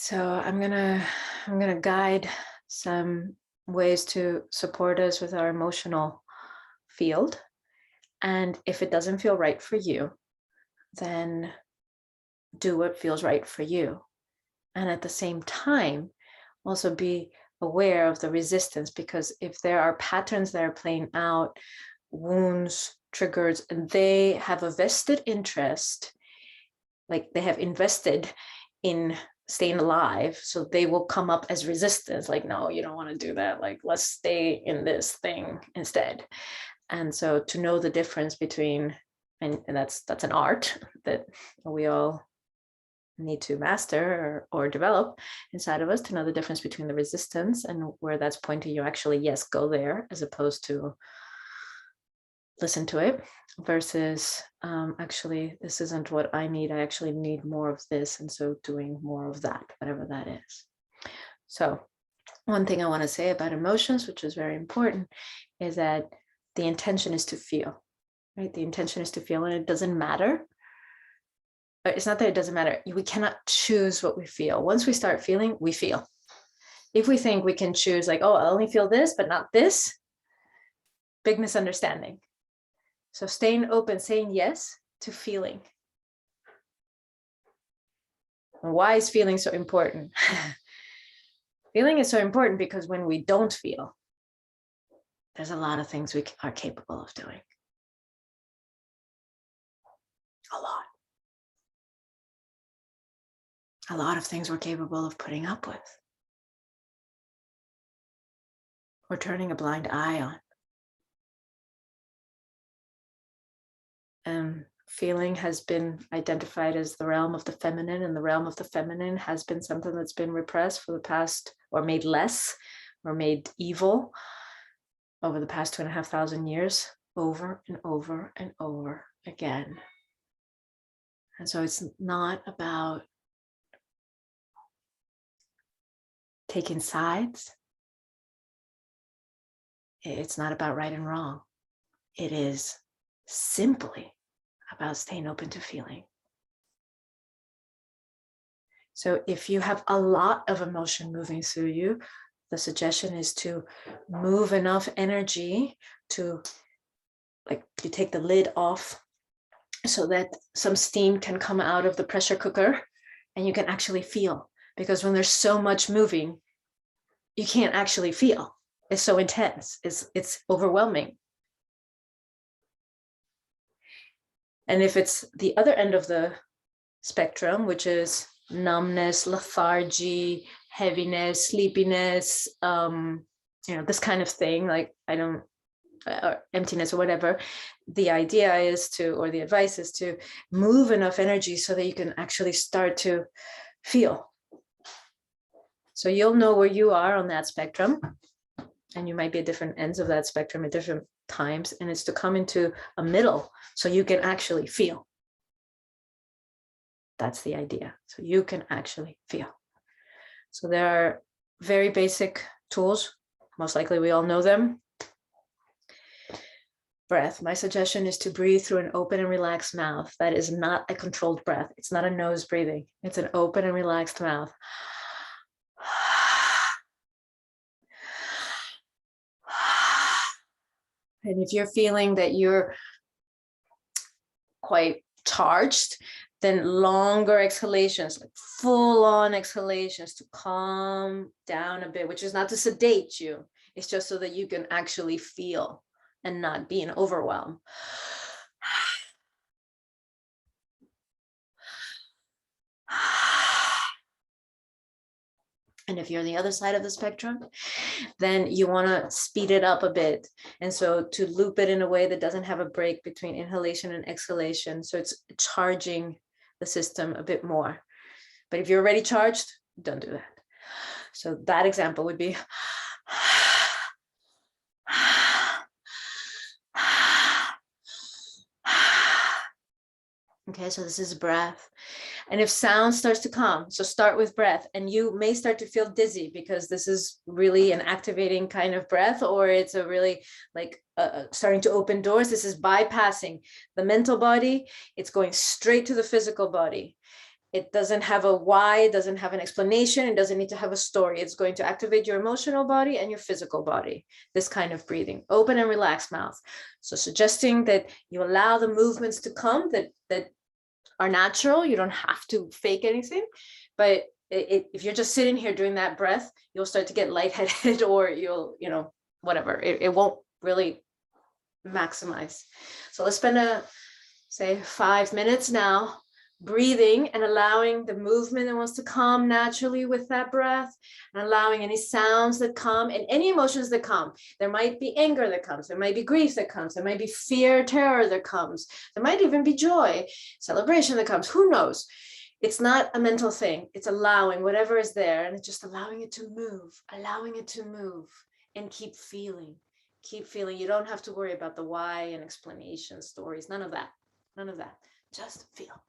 So I'm gonna guide some ways to support us with our emotional field. And if it doesn't feel right for you, then do what feels right for you. And at the same time, also be aware of the resistance, because if there are patterns that are playing out, wounds, triggers, and they have a vested interest, like they have invested in staying alive, so they will come up as resistance, like, no, you don't want to do that, like, let's stay in this thing instead. And so to know the difference between, and that's an art that we all need to master or develop inside of us, to know the difference between the resistance and where that's pointing you actually, yes, go there, as opposed to listen to it, versus actually, this isn't what I need. I actually need more of this. And so doing more of that, whatever that is. So one thing I want to say about emotions, which is very important, is that the intention is to feel, right? The intention is to feel, and it doesn't matter. It's not that it doesn't matter. We cannot choose what we feel. Once we start feeling, we feel. If we think we can choose, like, oh, I only feel this, but not this, big misunderstanding. So staying open, saying yes to feeling. And why is feeling so important? Feeling is so important because when we don't feel, there's a lot of things we are capable of doing. A lot. A lot of things we're capable of putting up with, or turning a blind eye on. Feeling has been identified as the realm of the feminine, and the realm of the feminine has been something that's been repressed for the past, or made less, or made evil over the past 2,500 years, over and over and over again. And so it's not about taking sides. It's not about right and wrong. It is simply about staying open to feeling. So if you have a lot of emotion moving through you, the suggestion is to move enough energy to, like, you take the lid off so that some steam can come out of the pressure cooker and you can actually feel. Because when there's so much moving, you can't actually feel. It's so intense. It's overwhelming. And if it's the other end of the spectrum, which is numbness, lethargy, heaviness, sleepiness, this kind of thing, like or emptiness or whatever, the idea is to, or the advice is to move enough energy so that you can actually start to feel. So you'll know where you are on that spectrum, and you might be at different ends of that spectrum at different times, and it's to come into a middle so you can actually feel. That's the idea. So you can actually feel. So there are very basic tools. Most likely we all know them. Breath. My suggestion is to breathe through an open and relaxed mouth. That is not a controlled breath. It's not a nose breathing. It's an open and relaxed mouth. And if you're feeling that you're quite charged, then longer exhalations, like full-on exhalations, to calm down a bit, which is not to sedate you. It's just so that you can actually feel and not be in overwhelm. And if you're on the other side of the spectrum, then you want to speed it up a bit. And so to loop it in a way that doesn't have a break between inhalation and exhalation. So it's charging the system a bit more. But if you're already charged, don't do that. So that example would be okay, so this is breath. And if sound starts to come, so start with breath, and you may start to feel dizzy because this is really an activating kind of breath, or it's a really like starting to open doors. This is bypassing the mental body. It's going straight to the physical body. It doesn't have a why, it doesn't have an explanation, it doesn't need to have a story. It's going to activate your emotional body and your physical body, this kind of breathing. Open and relaxed mouth. So suggesting that you allow the movements to come that are natural. You don't have to fake anything, but if you're just sitting here doing that breath, you'll start to get lightheaded, or you'll, whatever. It won't really maximize. So let's spend say 5 minutes now breathing and allowing the movement that wants to come naturally with that breath, and allowing any sounds that come and any emotions that come. There might be anger that comes, there might be grief that comes, there might be fear, terror that comes, there might even be joy, celebration that comes, who knows. It's not a mental thing. It's allowing whatever is there, and it's just allowing it to move, and keep feeling. You don't have to worry about the why and explanation stories, none of that, just feel.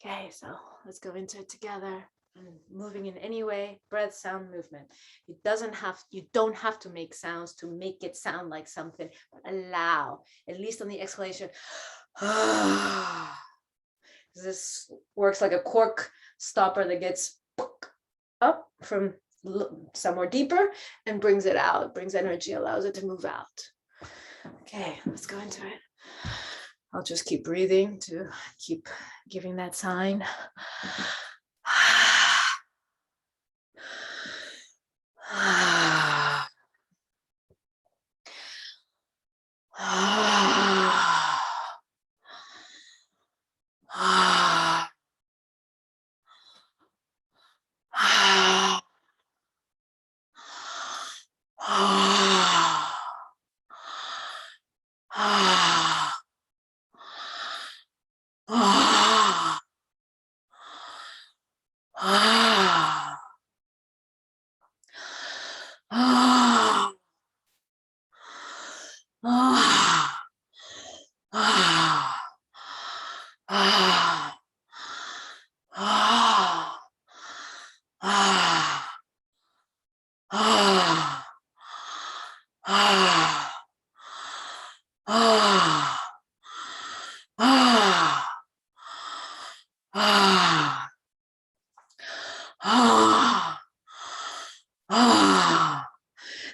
Okay, so let's go into it together. And moving in any way, breath, sound, movement. You don't have to make sounds to make it sound like something, but allow, at least on the exhalation. This works like a cork stopper that gets up from somewhere deeper and brings it out, brings energy, allows it to move out. Okay, let's go into it. I'll just keep breathing to keep giving that sign.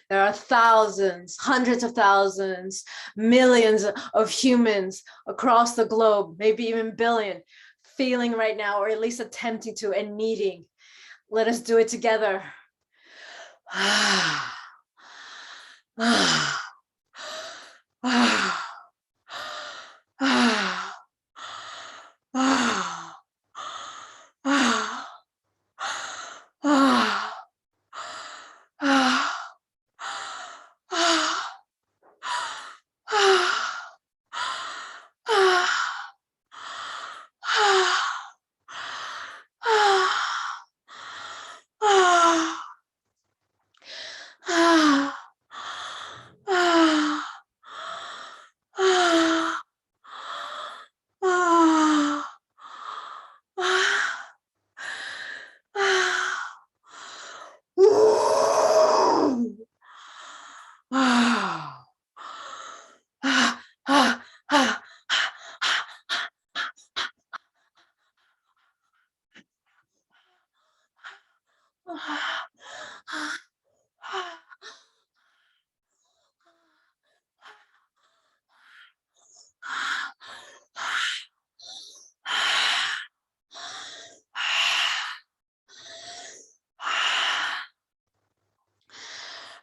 There are thousands, hundreds of thousands, millions of humans across the globe, maybe even billion, feeling right now, or at least attempting to and needing. Let us do it together.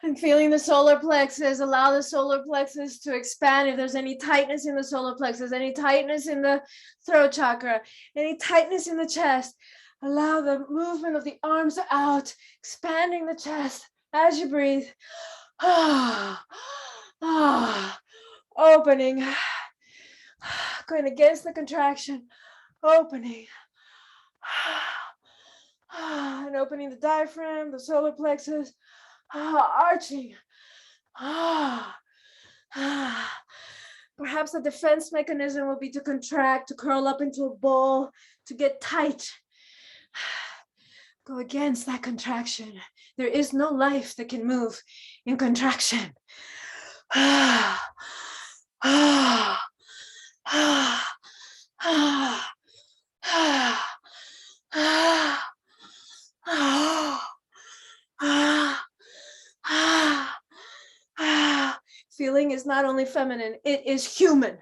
I'm feeling the solar plexus. Allow the solar plexus to expand. If there's any tightness in the solar plexus, any tightness in the throat chakra, any tightness in the chest, allow the movement of the arms out, expanding the chest as you breathe. Opening, going against the contraction, opening. And opening the diaphragm, the solar plexus, arching. Perhaps the defense mechanism will be to contract, to curl up into a ball, to get tight. Go against that contraction. There is no life that can move in contraction. Feeling is not only feminine, it is human.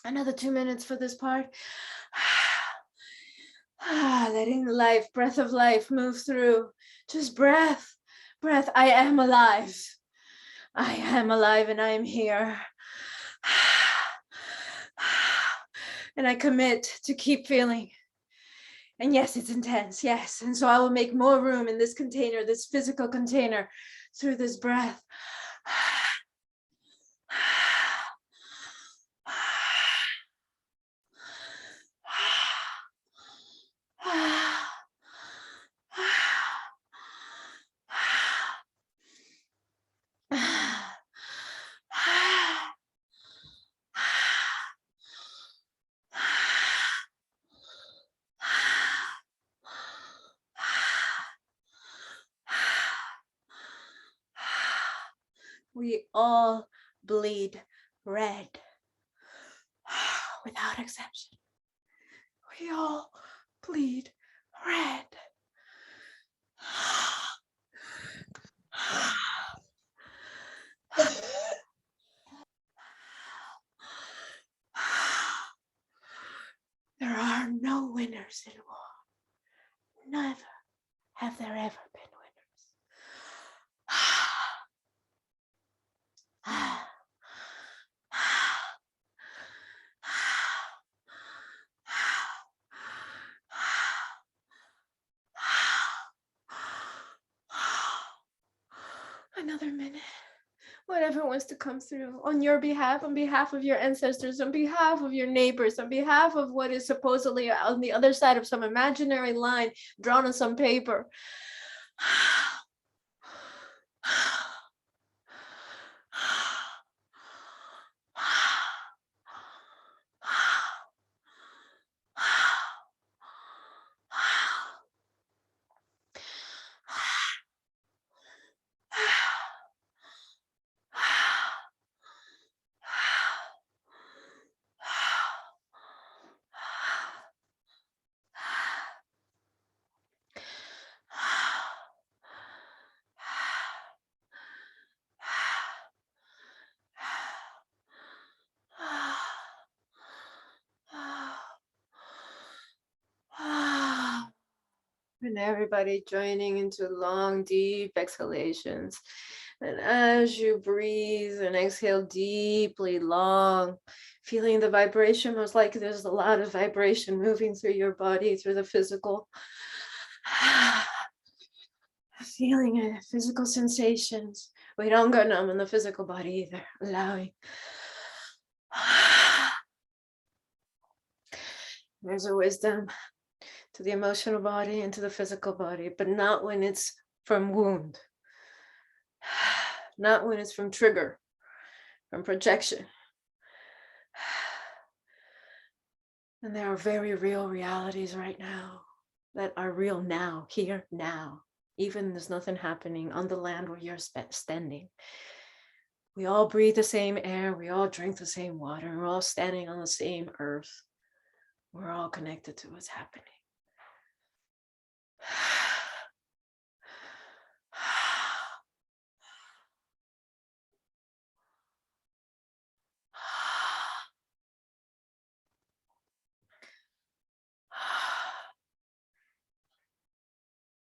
Another 2 minutes for this part. Letting life, breath of life move through. Just breath, breath. I am alive. I am alive and I am here. And I commit to keep feeling. And yes, it's intense, yes. And so I will make more room in this container, this physical container, through this breath. We all bleed red, without exception. We all bleed red. There are no winners in war. Never have there ever been winners. Another minute. Whatever wants to come through on your behalf, on behalf of your ancestors, on behalf of your neighbors, on behalf of what is supposedly on the other side of some imaginary line drawn on some paper. And everybody joining into long, deep exhalations. And as you breathe and exhale deeply, long, feeling the vibration, most likely there's a lot of vibration moving through your body, through the physical. Feeling it, physical sensations. We don't go numb in the physical body either, allowing. There's a wisdom to the emotional body and to the physical body, but not when it's from wound, not when it's from trigger, from projection. And there are very real realities right now that are real now, here, now. Even there's nothing happening on the land where you're standing. We all breathe the same air, we all drink the same water, we're all standing on the same earth. We're all connected to what's happening.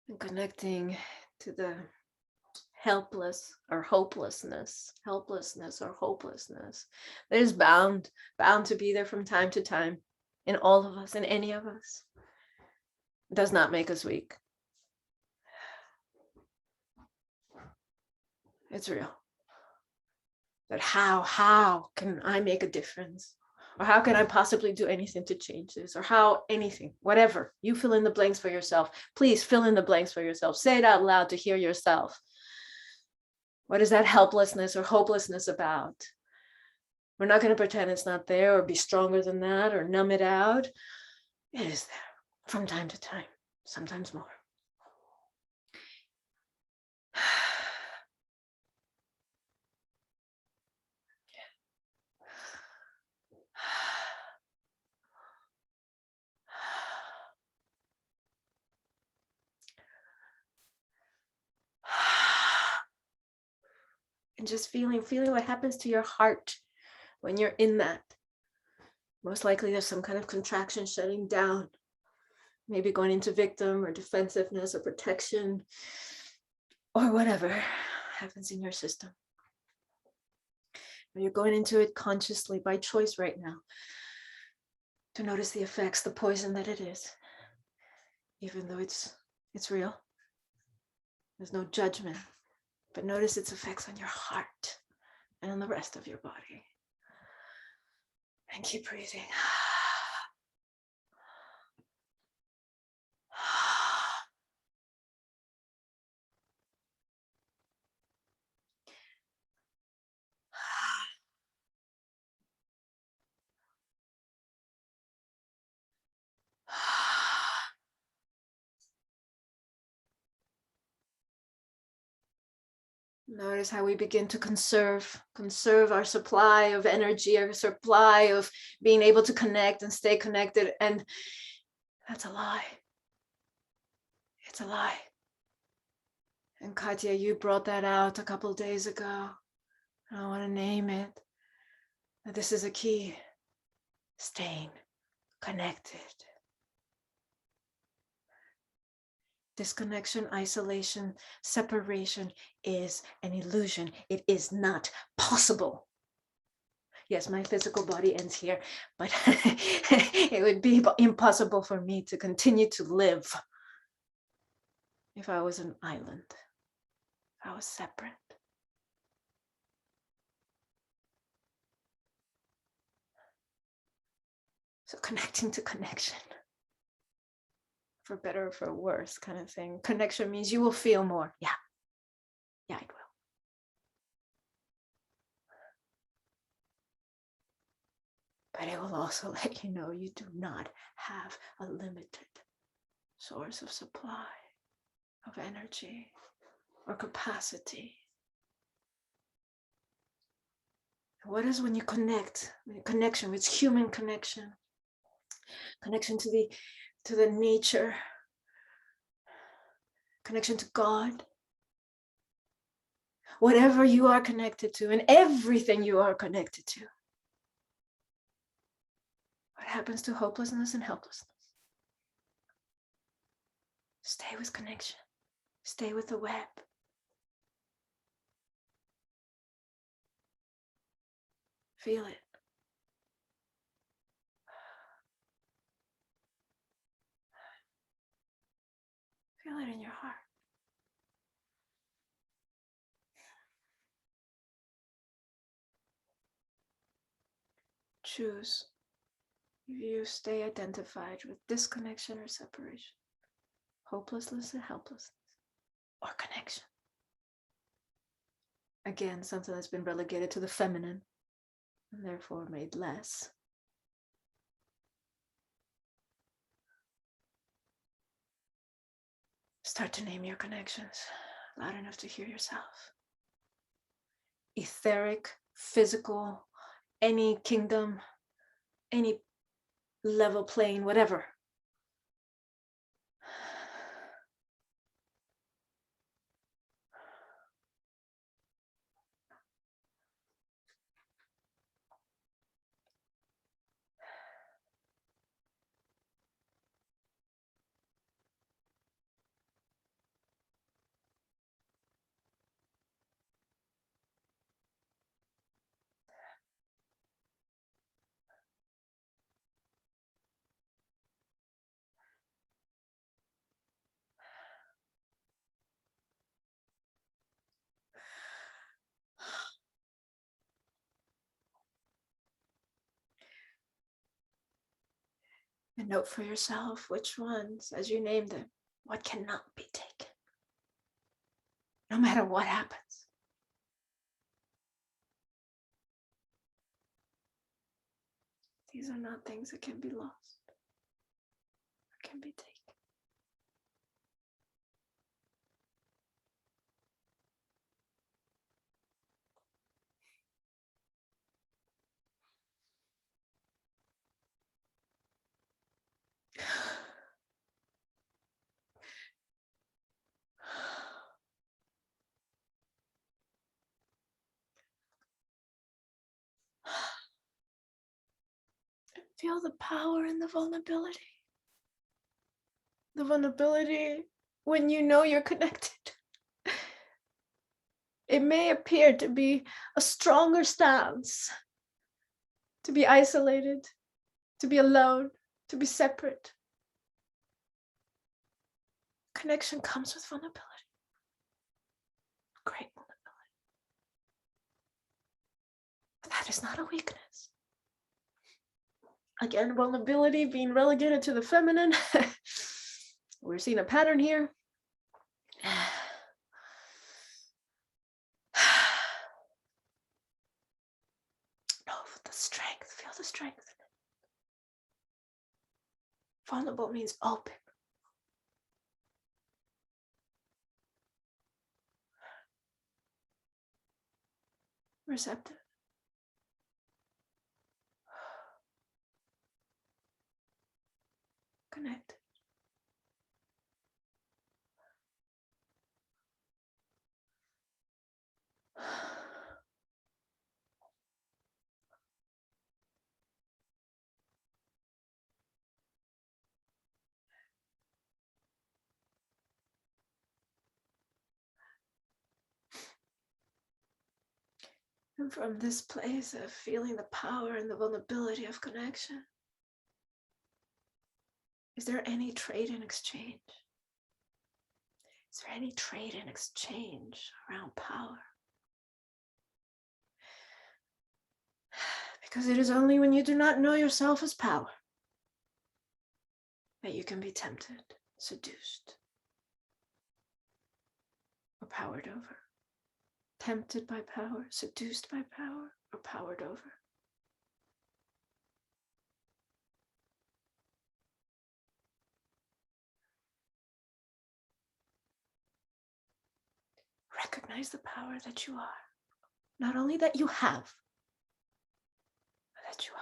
And connecting to the helpless or hopelessness that is bound to be there from time to time in all of us, in any of us. It does not make us weak. It's real. But how can I make a difference? Or how can I possibly do anything to change this? Or how anything, whatever. You fill in the blanks for yourself. Please fill in the blanks for yourself. Say it out loud to hear yourself. What is that helplessness or hopelessness about? We're not going to pretend it's not there or be stronger than that or numb it out. It is there from time to time, sometimes more. And just feeling what happens to your heart when you're in that. Most likely there's some kind of contraction shutting down, maybe going into victim or defensiveness or protection or whatever happens in your system. But you're going into it consciously by choice right now to notice the effects, the poison that it is, even though it's real. There's no judgment, but notice its effects on your heart and on the rest of your body. And keep breathing. Notice how we begin to conserve our supply of energy, our supply of being able to connect and stay connected. And that's a lie. It's a lie. And Katya, you brought that out a couple of days ago. I want to name it. This is a key. Staying connected. Disconnection, isolation, separation is an illusion. It is not possible. Yes, my physical body ends here, but it would be impossible for me to continue to live if I was an island, if I was separate. So connecting to connection. For better or for worse kind of thing. Connection means you will feel more. Yeah, it will. But it will also let you know you do not have a limited source of supply of energy or capacity. What is when you connect? Connection, it's human connection. Connection to the nature. Connection to God. Whatever you are connected to and everything you are connected to. What happens to hopelessness and helplessness? Stay with connection. Stay with the web. Feel it. Feel it in your heart. Choose if you stay identified with disconnection or separation, hopelessness and helplessness, or connection. Again, something that's been relegated to the feminine and therefore made less. Start to name your connections loud enough to hear yourself. Etheric, physical, any kingdom, any level plane, whatever. And note for yourself which ones, as you name them, what cannot be taken, no matter what happens. These are not things that can be lost or can be taken. Feel the power in the vulnerability. The vulnerability when you know you're connected. It may appear to be a stronger stance, to be isolated, to be alone, to be separate. Connection comes with vulnerability. Great vulnerability. But that is not a weakness. Again, vulnerability being relegated to the feminine. We're seeing a pattern here. No, the strength. Feel the strength. Vulnerable means open. Receptive. Connected. And from this place of feeling the power and the vulnerability of connection, is there any trade in exchange? Is there any trade in exchange around power? Because it is only when you do not know yourself as power that you can be tempted, seduced, or powered over. Tempted by power, seduced by power, or powered over. Recognize the power that you are. Not only that you have, but that you are.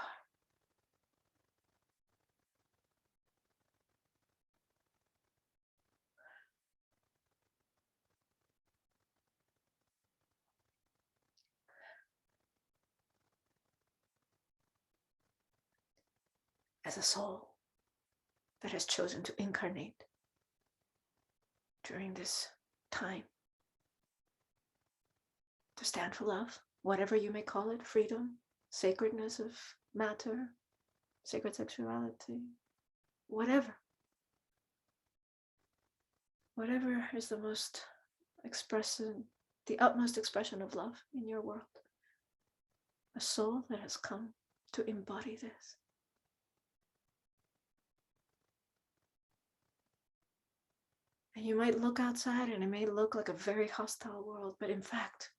As a soul that has chosen to incarnate during this time, to stand for love, whatever you may call it, freedom, sacredness of matter, sacred sexuality, whatever is the most expressive, the utmost expression of love in your world. A soul that has come to embody this. And you might look outside and it may look like a very hostile world, but in fact,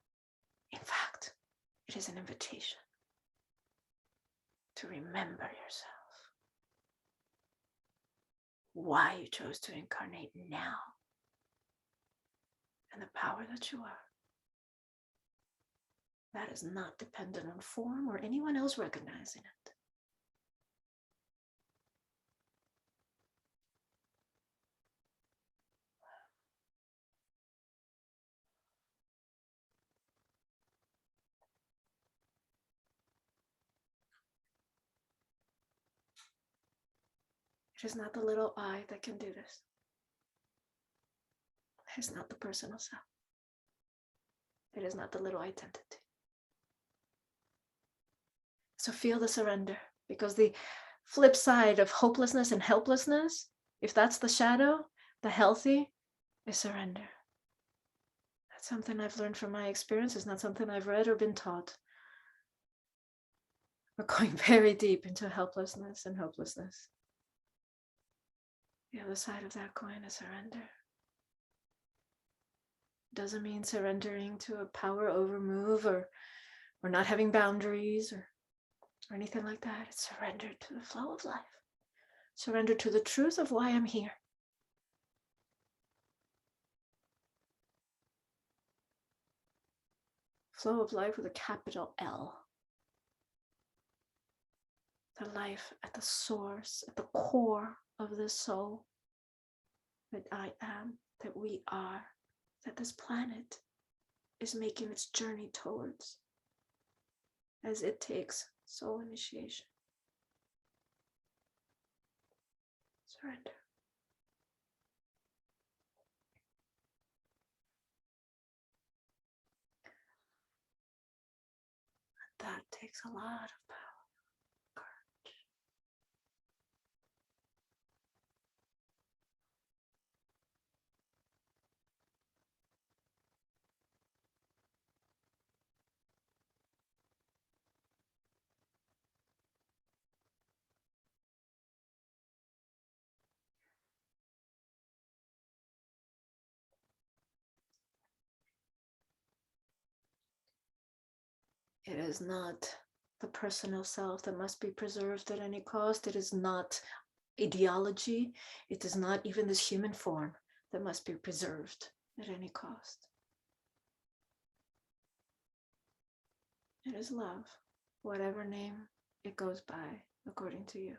it is an invitation to remember yourself. Why you chose to incarnate now. And the power that you are. That is not dependent on form or anyone else recognizing it. It is not the little I that can do this. It is not the personal self. It is not the little identity. So feel the surrender, because the flip side of hopelessness and helplessness, if that's the shadow, the healthy is surrender. That's something I've learned from my experience. It's not something I've read or been taught. We're going very deep into helplessness and hopelessness. The other side of that coin is surrender. Doesn't mean surrendering to a power over move or not having boundaries or anything like that. It's surrender to the flow of life. Surrender to the truth of why I'm here. Flow of life with a capital L. The life at the source, at the core of the soul that I am, that we are, that this planet is making its journey towards as it takes soul initiation. Surrender. That takes a lot of power, courage. It is not the personal self that must be preserved at any cost. It is not ideology. It is not even this human form that must be preserved at any cost. It is love, whatever name it goes by, according to you.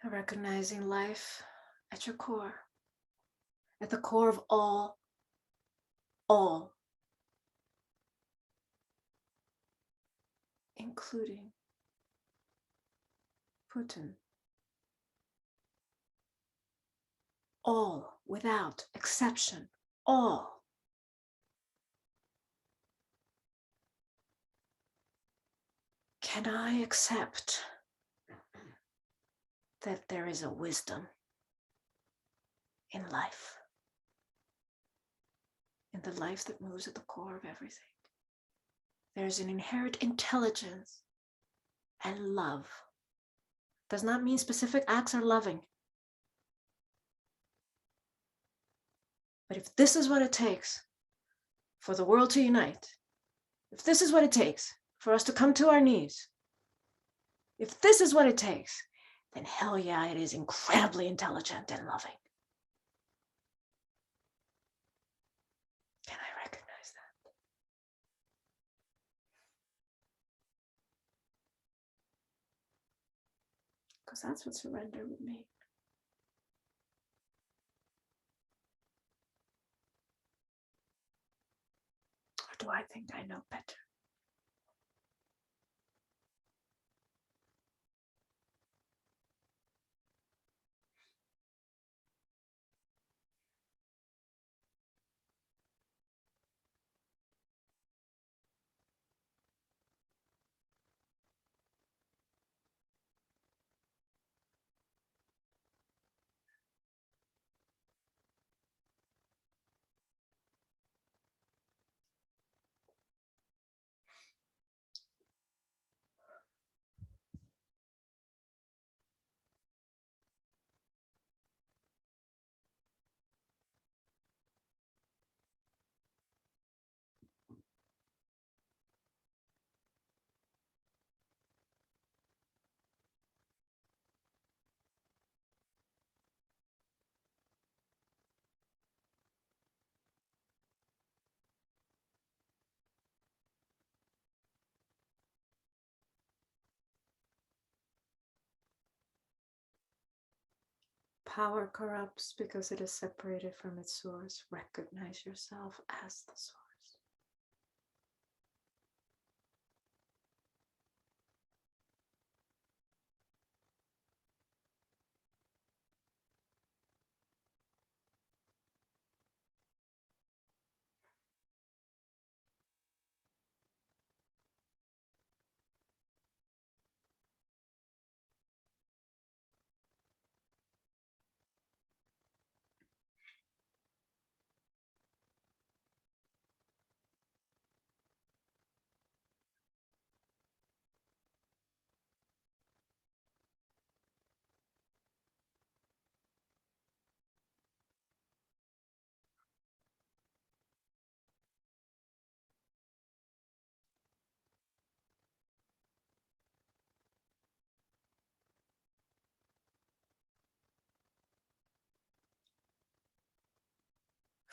Recognizing life at your core, at the core of all, including Putin. All, without exception, all. Can I accept that there is a wisdom in life? In the life that moves at the core of everything. There's an inherent intelligence and love. Does not mean specific acts are loving. But if this is what it takes for the world to unite, if this is what it takes for us to come to our knees, if this is what it takes, then hell yeah, it is incredibly intelligent and loving. Can I recognize that? Because that's what surrender would mean. Or do I think I know better? Power corrupts because it is separated from its source. Recognize yourself as the source.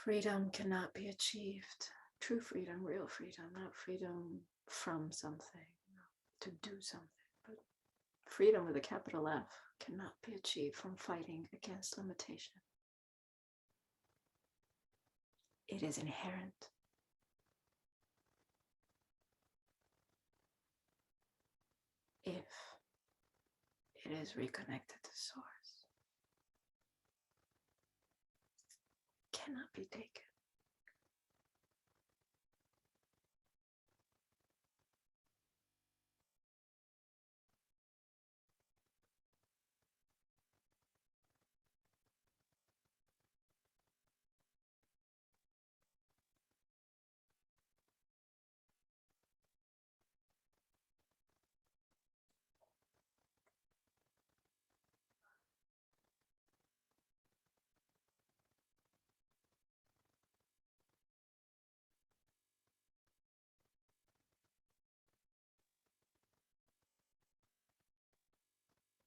Freedom cannot be achieved. True freedom, real freedom, not freedom from something, to do something, but freedom with a capital F cannot be achieved from fighting against limitation. It is inherent. If it is reconnected to source, it cannot be taken.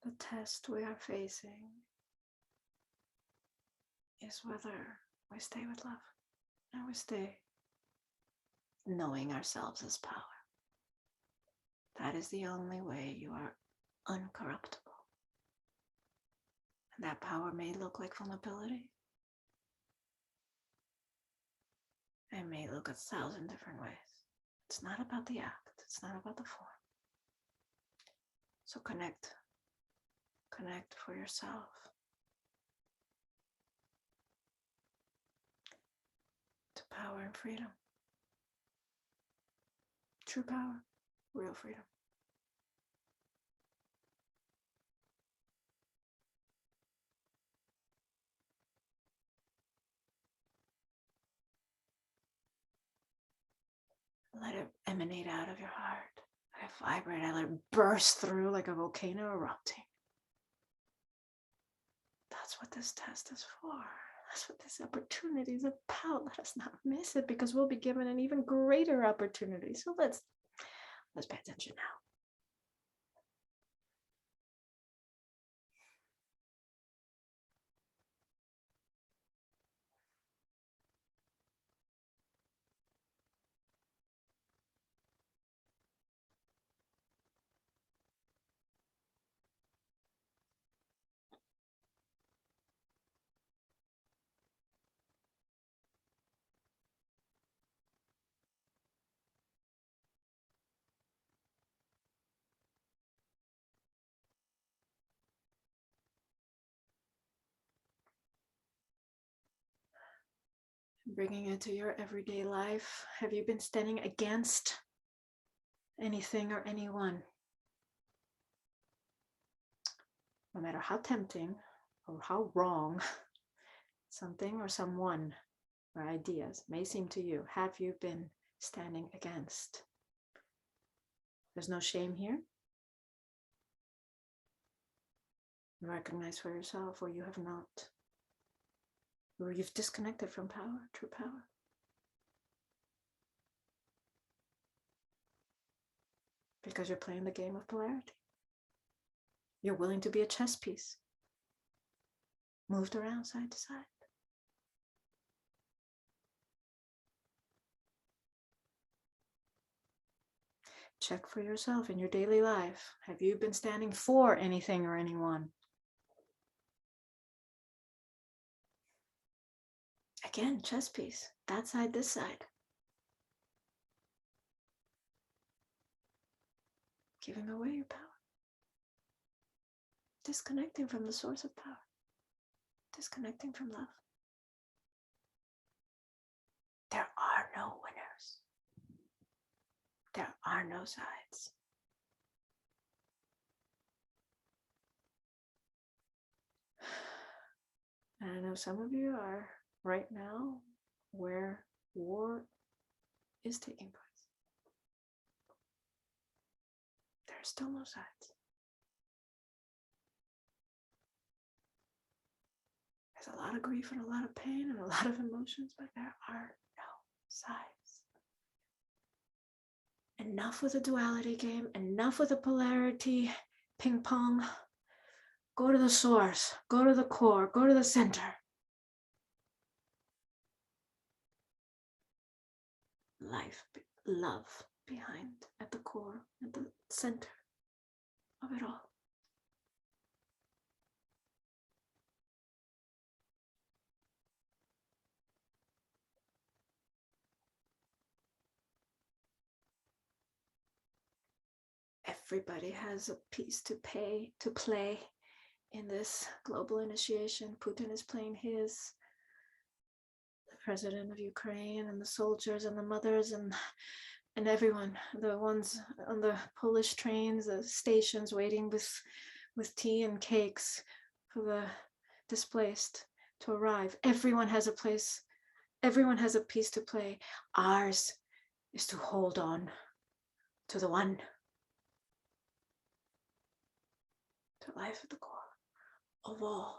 The test we are facing is whether we stay with love and we stay knowing ourselves as power. That is the only way you are uncorruptible. And that power may look like vulnerability. It may look 1,000 different ways. It's not about the act. It's not about the form. So connect. Connect for yourself. To power and freedom. True power, real freedom. Let it emanate out of your heart. Let it vibrate. Let it burst through like a volcano erupting. That's what this test is for. That's what this opportunity is about. Let us not miss it, because we'll be given an even greater opportunity. So let's pay attention now. Bringing it to your everyday life. Have you been standing against anything or anyone? No matter how tempting or how wrong something or someone or ideas may seem to you, have you been standing against? There's no shame here. Recognize for yourself where you have not, where you've disconnected from power, true power. Because you're playing the game of polarity. You're willing to be a chess piece, moved around side to side. Check for yourself in your daily life. Have you been standing for anything or anyone? Again, chess piece, that side, this side. Giving away your power. Disconnecting from the source of power. Disconnecting from love. There are no winners. There are no sides. And I know some of you are right now where war is taking place. There are still no sides. There's a lot of grief and a lot of pain and a lot of emotions, but there are no sides. Enough with the duality game, enough with the polarity, ping pong. Go to the source, go to the core, go to the center. life, love behind, at the core, at the center of it all. Everybody has a piece to play in this global initiation. Putin is playing his, the president of Ukraine, and the soldiers and the mothers and everyone, the ones on the Polish trains, the stations waiting with tea and cakes for the displaced to arrive. Everyone has a place, everyone has a piece to play. Ours is to hold on to the one, to life at the core of all.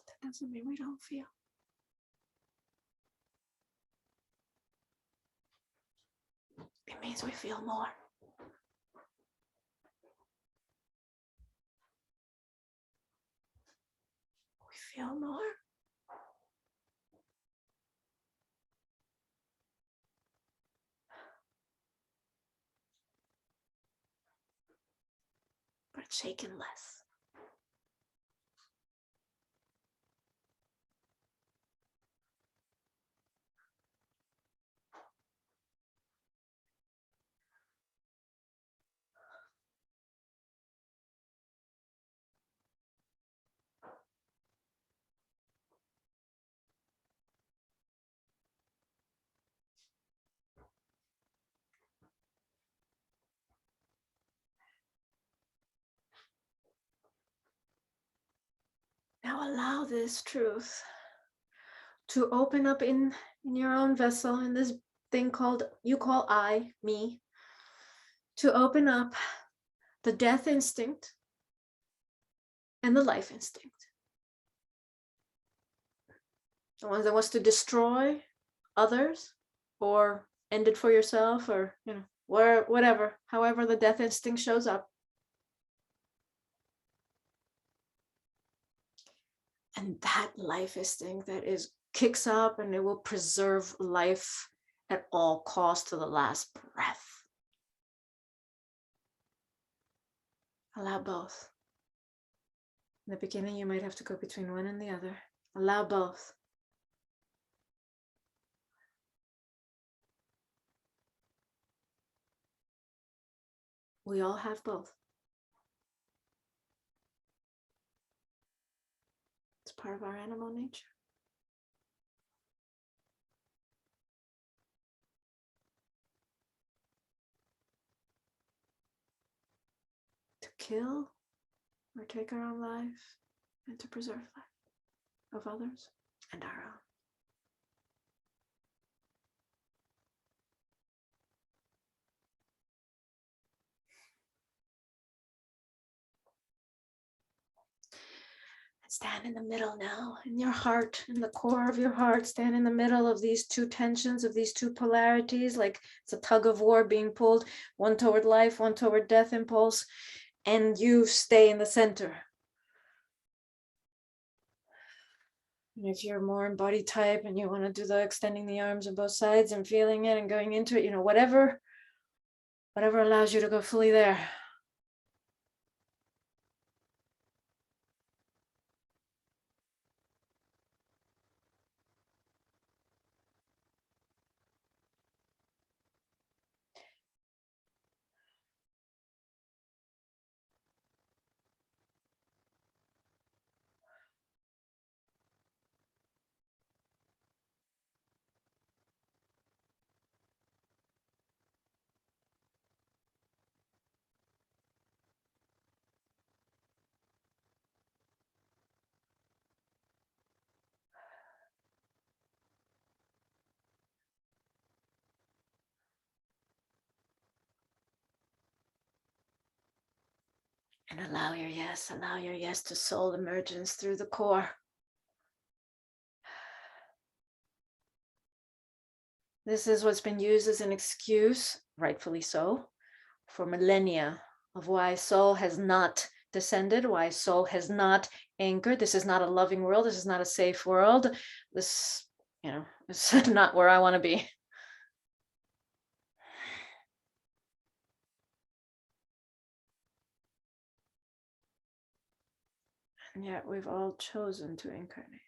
That doesn't mean we don't feel. It means we feel more. We feel more. But it's shaken less. Now allow this truth to open up in your own vessel, in this thing called, you call I, me, to open up the death instinct and the life instinct. The one that wants to destroy others or end it for yourself, or whatever, however the death instinct shows up. And that life instinct that kicks up, and it will preserve life at all costs to the last breath. Allow both. In the beginning, you might have to go between one and the other. Allow both. We all have both. It's part of our animal nature. To kill or take our own life, and to preserve life of others and our own. Stand in the middle now, in your heart, in the core of your heart. Stand in the middle of these two tensions, of these two polarities, like it's a tug of war being pulled, one toward life, one toward death impulse, and you stay in the center. And if you're more in body type and you want to do the extending the arms on both sides and feeling it and going into it, whatever allows you to go fully there. And allow your yes to soul emergence through the core. This is what's been used as an excuse, rightfully so, for millennia of why soul has not descended, why soul has not anchored. This is not a loving world. This is not a safe world. This, this is not where I want to be. And yet we've all chosen to incarnate,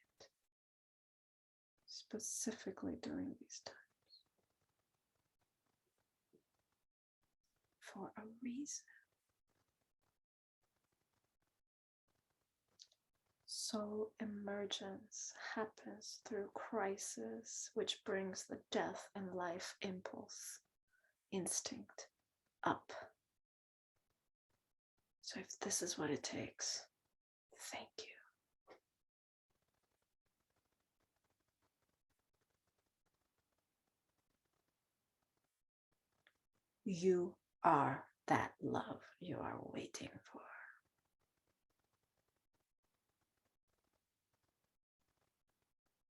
specifically during these times, for a reason. Soul emergence happens through crisis, which brings the death and life impulse, instinct up. So if this is what it takes, thank you. You are that love you are waiting for.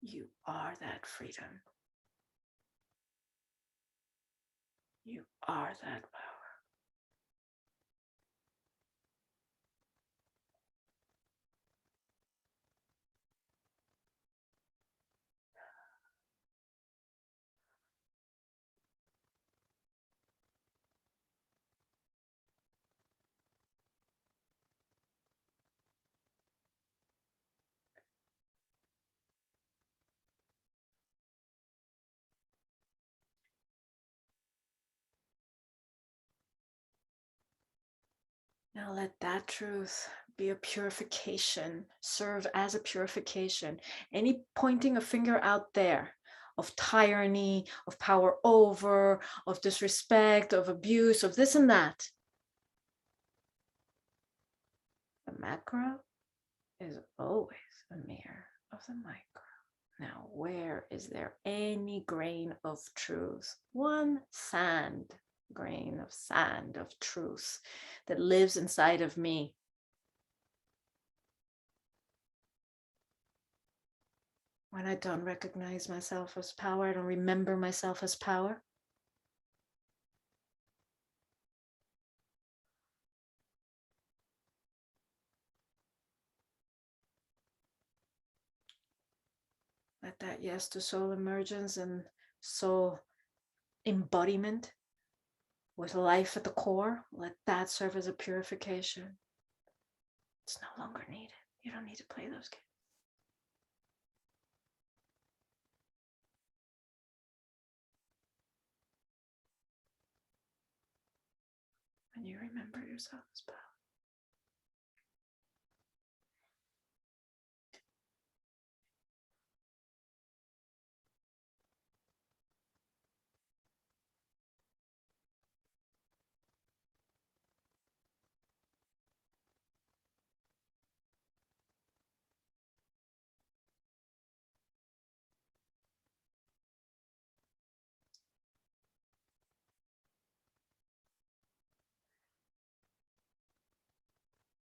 You are that freedom. You are that power. Now let that truth be a purification, serve as a purification. Any pointing a finger out there of tyranny, of power over, of disrespect, of abuse, of this and that. The macro is always a mirror of the micro. Now, where is there any grain of truth? One grain of sand of truth that lives inside of me. When I don't recognize myself as power, I don't remember myself as power. Let that yes to soul emergence and soul embodiment with life at the core, let that serve as a purification. It's no longer needed. You don't need to play those games. And you remember yourself as power.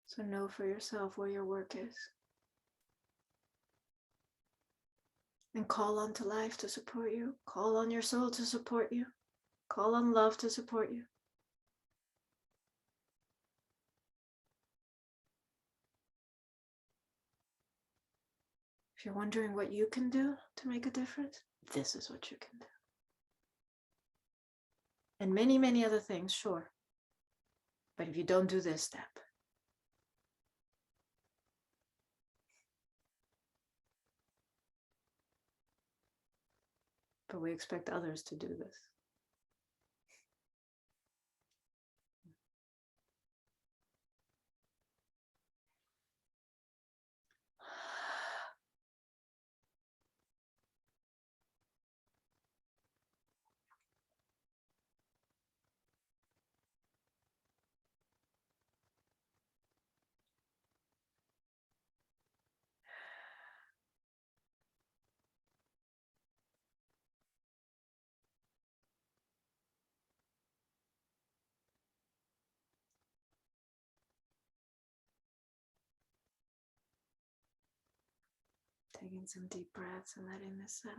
So know for yourself where your work is. And call on to life to support you. Call on your soul to support you. Call on love to support you. If you're wondering what you can do to make a difference, this is what you can do. And many, many other things, sure. But if you don't do this step, but we expect others to do this. Taking some deep breaths and letting this settle.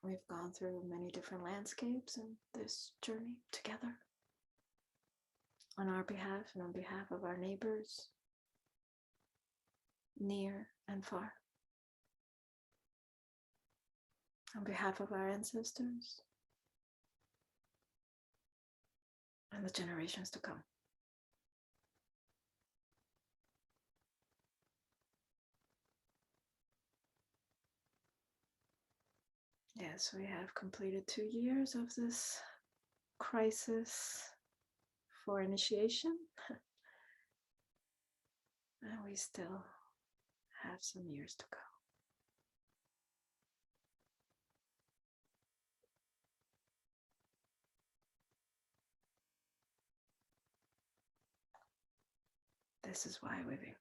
We've gone through many different landscapes in this journey together, on our behalf and on behalf of our neighbors, near and far, on behalf of our ancestors and the generations to come. Yes, we have completed 2 years of this crisis for initiation, and we still have some years to go. This is why we've incarnated.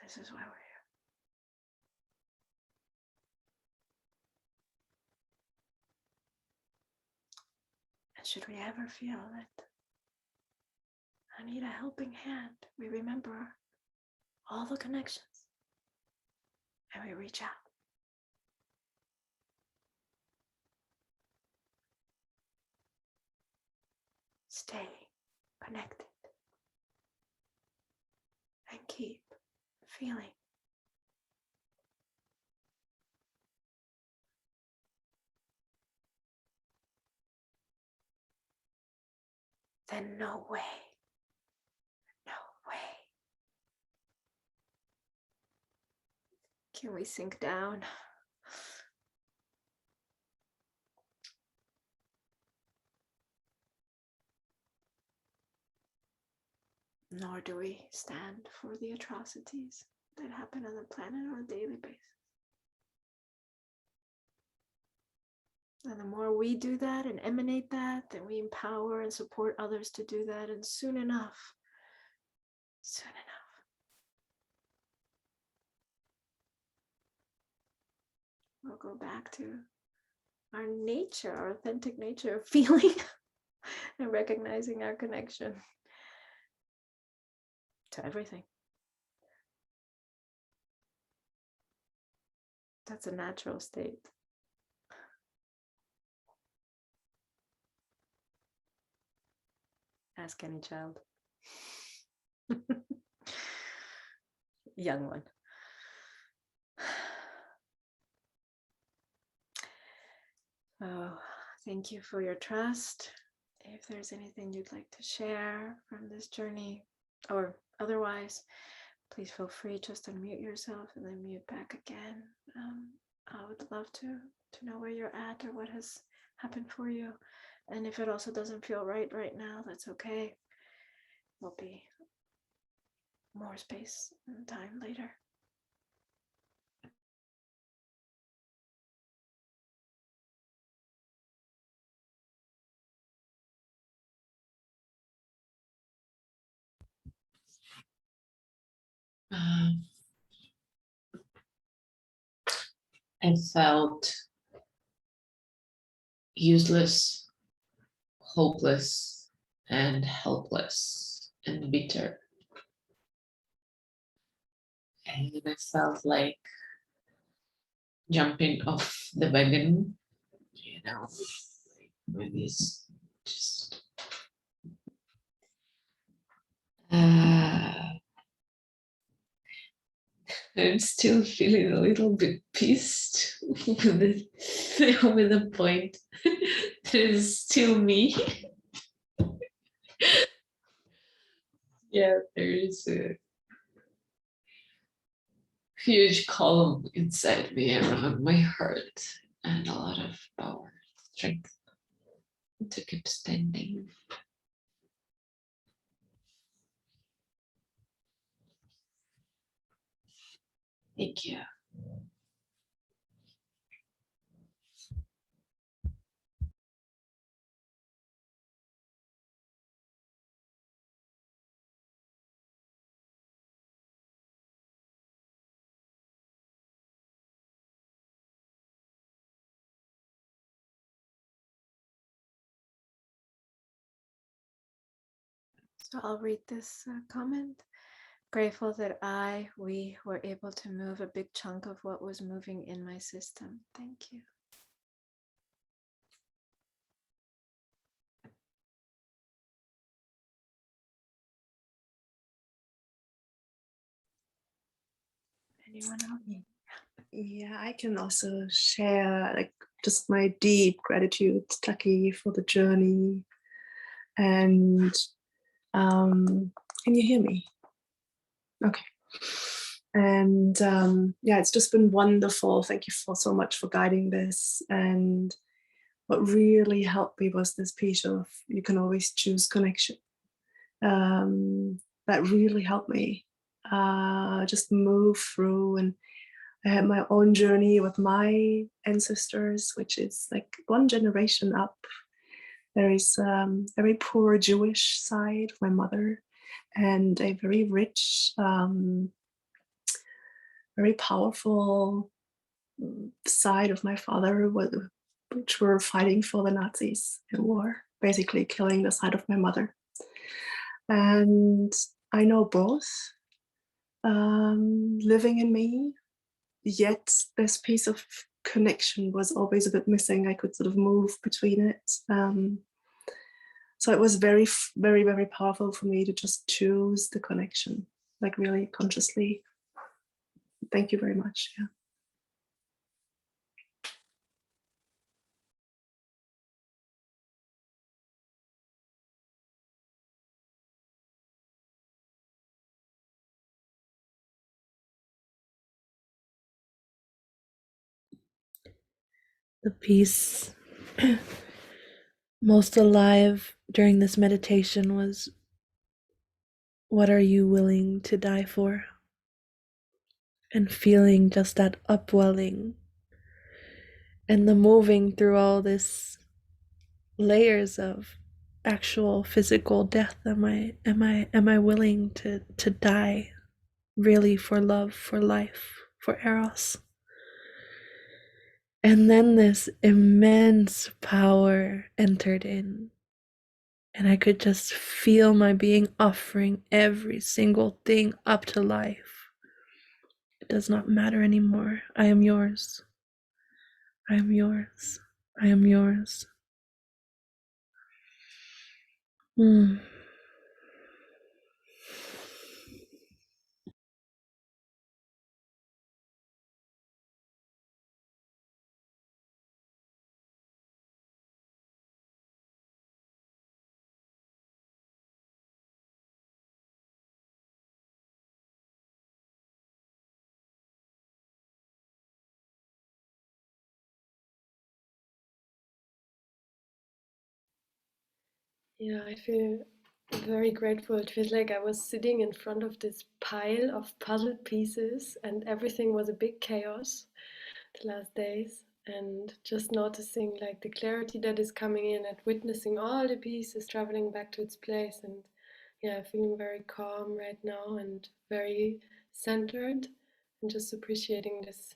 This is why we're here. And should we ever feel that I need a helping hand, we remember all the connections and we reach out. Stay connected and keep feeling. Then no way, can we sink down? Nor do we stand for the atrocities that happen on the planet on a daily basis. And the more we do that and emanate that, then we empower and support others to do that. And soon enough, we'll go back to our nature, our authentic nature of feeling and recognizing our connection to everything. That's a natural state. Ask any child. Young one. Oh, thank you for your trust. If there's anything you'd like to share from this journey or otherwise, please feel free, just unmute yourself and then mute back again. I would love to know where you're at or what has happened for you. And if it also doesn't feel right now, that's okay. There'll be more space and time later. I felt useless, hopeless, and helpless and bitter. And I felt like jumping off the wagon, maybe it's just I'm still feeling a little bit pissed with the point that is still me. Yeah, there is a huge column inside me around my heart and a lot of power, strength to keep standing. Thank you. So I'll read this comment. Grateful that we were able to move a big chunk of what was moving in my system. Thank you. Anyone else? Yeah, I can also share like just my deep gratitude, Taki'h, for the journey. And can you hear me? Okay. And yeah, it's just been wonderful. Thank you so much for guiding this. And what really helped me was this piece of you can always choose connection. That really helped me just move through. And I had my own journey with my ancestors, which is like one generation up. There is a very poor Jewish side of my mother and a very rich, very powerful side of my father, which were fighting for the Nazis in war, basically killing the side of my mother. And I know both living in me, yet this piece of connection was always a bit missing. I could sort of move between it. So it was very, very, very powerful for me to just choose the connection, like really consciously. Thank you very much. Yeah. The piece most alive during this meditation was, what are you willing to die for? And feeling just that upwelling and the moving through all this layers of actual physical death. Am I willing to die really for love, for life, for Eros? And then this immense power entered in. And I could just feel my being offering every single thing up to life. It does not matter anymore. I am yours. I am yours. I am yours. Mm. Yeah, I feel very grateful. It feels like I was sitting in front of this pile of puzzle pieces and everything was a big chaos the last days. And just noticing like the clarity that is coming in and witnessing all the pieces traveling back to its place. And yeah, feeling very calm right now and very centered and just appreciating this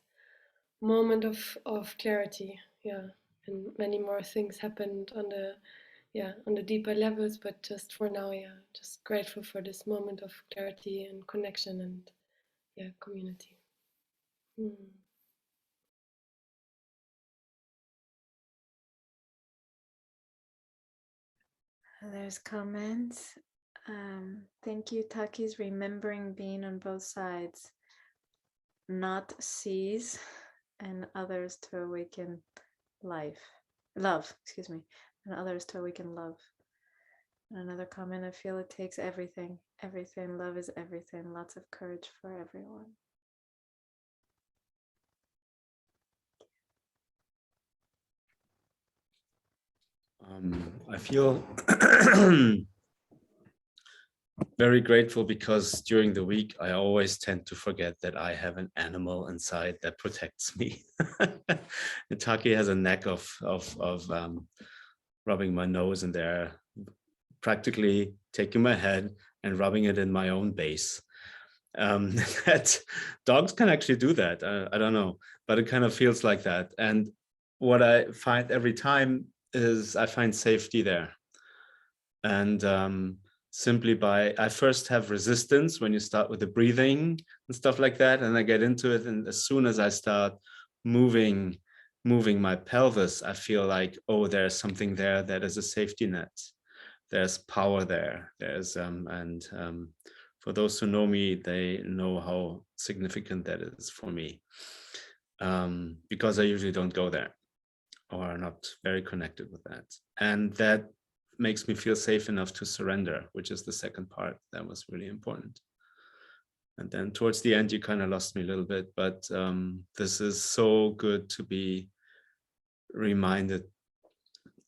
moment of clarity. Yeah. And many more things happened on the deeper levels, but just for now, yeah, just grateful for this moment of clarity and connection and yeah, community. There's comments. Thank you, Taki's remembering being on both sides, not seize, and others to awaken love, excuse me, and others to awaken love. And another comment, I feel it takes everything. Love is everything. Lots of courage for everyone. I feel very grateful because during the week, I always tend to forget that I have an animal inside that protects me. Taki'h has a knack of rubbing my nose in there, practically taking my head and rubbing it in my own base. That dogs can actually do that. I don't know, but it kind of feels like that. And what I find every time is I find safety there. And simply by, I first have resistance when you start with the breathing and stuff like that, and I get into it, and as soon as I start moving my pelvis, I feel like, oh, there's something there that is a safety net. There's power there. There's for those who know me, they know how significant that is for me, because I usually don't go there, or are not very connected with that, and that makes me feel safe enough to surrender, which is the second part that was really important. And then towards the end, you kind of lost me a little bit, but this is so good to be reminded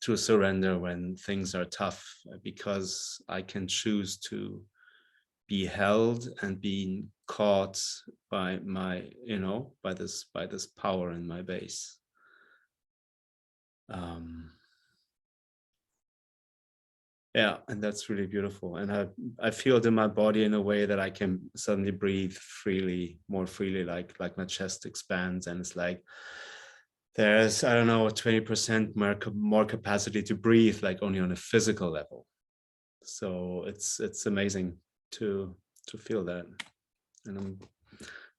to surrender when things are tough, because I can choose to be held and being caught by my, by this power in my base. Yeah, and that's really beautiful. And I feel it in my body in a way that I can suddenly breathe freely, more freely, like my chest expands, and it's like there's, I don't know, 20% more capacity to breathe, like only on a physical level. So it's amazing to feel that. And I'm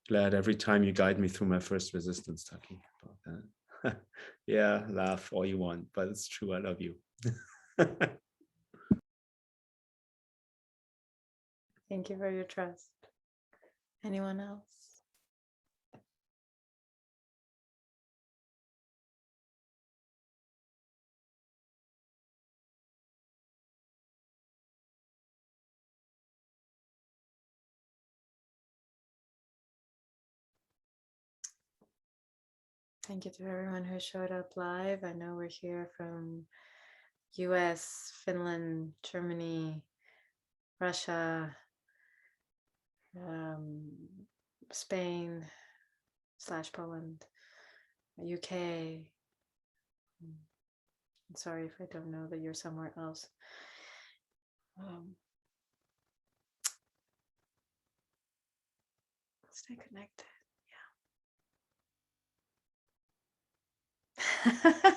glad every time you guide me through my first resistance, talking about that. Yeah, laugh all you want, but it's true. I love you. Thank you for your trust. Anyone else? Thank you to everyone who showed up live. I know we're here from US, Finland, Germany, Russia, Spain / Poland, UK. I'm sorry if I don't know that you're somewhere else. Stay connected. Yeah.